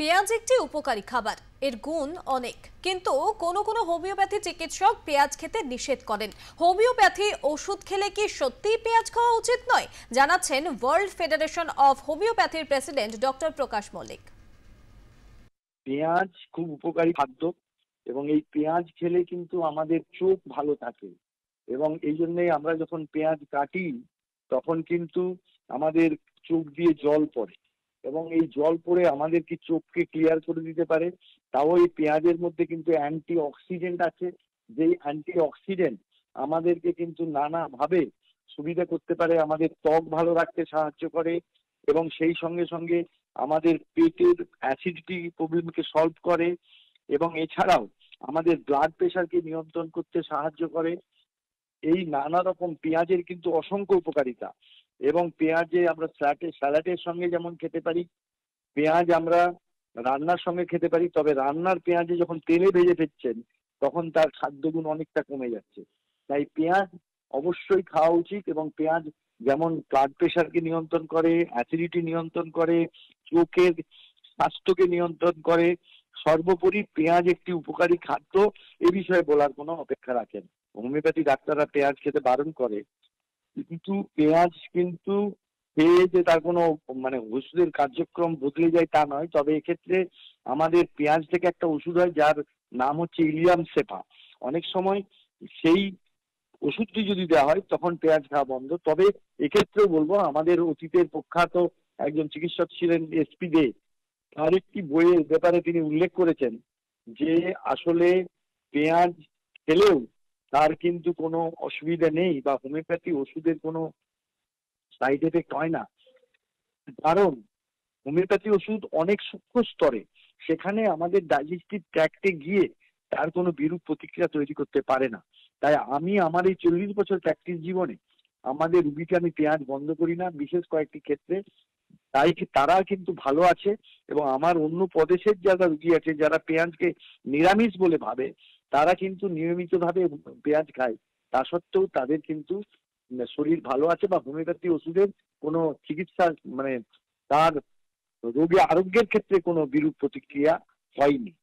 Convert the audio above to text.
পেঁয়াজ একটি উপকারী খাবার, এর গুণ অনেক, কিন্তু কোনো কোনো হোমিওপ্যাথি চিকিৎসক পেঁয়াজ খেতে নিষেধ করেন। হোমিওপ্যাথি ওষুধ খেলে কি সত্যিই পেঁয়াজ খাওয়া উচিত নয়, জানাচ্ছেন ওয়ার্ল্ড ফেডারেশন অফ হোমিওপ্যাথির প্রেসিডেন্ট ডক্টর প্রকাশ মল্লিক। পেঁয়াজ খুব উপকারী খাদ্য এবং এই পেঁয়াজ খেলে কিন্তু আমাদের চোখ ভালো থাকে এবং এই জন্যই আমরা যখন পেঁয়াজ কাটি তখন কিন্তু আমাদের চোখ দিয়ে জল পড়ে এবং এই জল পড়ে আমাদের কি চোখকে ক্লিয়ার করে দিতে পারে। তাও এই পেঁয়াজের মধ্যে কিন্তু অ্যান্টি অক্সিডেন্ট আছে, যেই অ্যান্টি অক্সিডেন্ট আমাদেরকে কিন্তু নানাভাবে সুবিধা করতে পারে, আমাদের ত্বক ভালো রাখতে সাহায্য করে এবং সেই সঙ্গে সঙ্গে আমাদের পেটের অ্যাসিডিটি প্রবলেমকে সলভ করে এবং এছাড়াও আমাদের ব্লাড প্রেশারকে নিয়ন্ত্রণ করতে সাহায্য করে। এই নানা রকম পেঁয়াজের কিন্তু অসংখ্য উপকারিতা এবং পেঁয়াজে আমরা স্যালাডের সঙ্গে যেমন খেতে পারি, পেঁয়াজ আমরা রান্নার সঙ্গে খেতে পারি, তবে রান্নার পেঁয়াজে যখন তেলে ভেজে ফেলছেন তখন তার খাদ্যগুণ অনেকটা কমে যাচ্ছে। তাই পেঁয়াজ অবশ্যই খাওয়া উচিত এবং পেঁয়াজ যেমন ব্লাড প্রেশারকে নিয়ন্ত্রণ করে, অ্যাসিডিটি নিয়ন্ত্রণ করে, চোখের স্বাস্থ্যকে নিয়ন্ত্রণ করে, সর্বোপরি পেঁয়াজ একটি উপকারী খাদ্য, এ বিষয়ে বলার কোনো অপেক্ষা রাখেন। হোমিওপ্যাথি ডাক্তাররা পেঁয়াজ খেতে বারণ করে, কিন্তু পেঁয়াজ কিন্তু খেয়ে যে তার কোনো ওষুধের কার্যক্রম বদলে যায় তা নয়। তবে এক্ষেত্রে আমাদের পেঁয়াজ থেকে একটা ওষুধ হয় যার নাম হচ্ছে ইলিয়াম সেপা। অনেক সময় সেই ওষুধটি যদি দেওয়া হয় তখন পেঁয়াজ খাওয়া বন্ধ। তবে এক্ষেত্রেও বলবো, আমাদের অতীতের প্রখ্যাত একজন চিকিৎসক ছিলেন এসপি দে, তার একটি বইয়ের ব্যাপারে তিনি উল্লেখ করেছেন যে আসলে পেঁয়াজ খেলেও তার কিন্তু কোনো অসুবিধা নেই বা হোমিওপ্যাথি ওষুধের কোনো সাইড এফেক্ট হয় না। কারণ হোমিওপ্যাথি ওষুধ অনেক সূক্ষ্ম স্তরে, সেখানে আমাদের ডাইজেস্টিভ ট্র্যাক্টে গিয়ে তার কোনো বিরূপ প্রতিক্রিয়া তৈরি করতে পারে না। তাই আমি আমার এই 40 বছর প্র্যাকটিস জীবনে আমাদের রুগীকে আমি পেঁয়াজ বন্ধ করি না, বিশেষ কয়েকটি ক্ষেত্রে। তাই তারা কিন্তু ভালো আছে এবং আমার অন্য প্রদেশের যারা রুগী আছে যারা পেঁয়াজকে নিরামিষ বলে ভাবে, তারা কিন্তু নিয়মিতভাবে পেঁয়াজ খায়, তা সত্ত্বেও তাদের কিন্তু শরীর ভালো আছে বা হোমিওপ্যাথি ওষুধের কোনো চিকিৎসা তার রোগী আরোগ্যের ক্ষেত্রে কোনো বিরূপ প্রতিক্রিয়া হয়নি।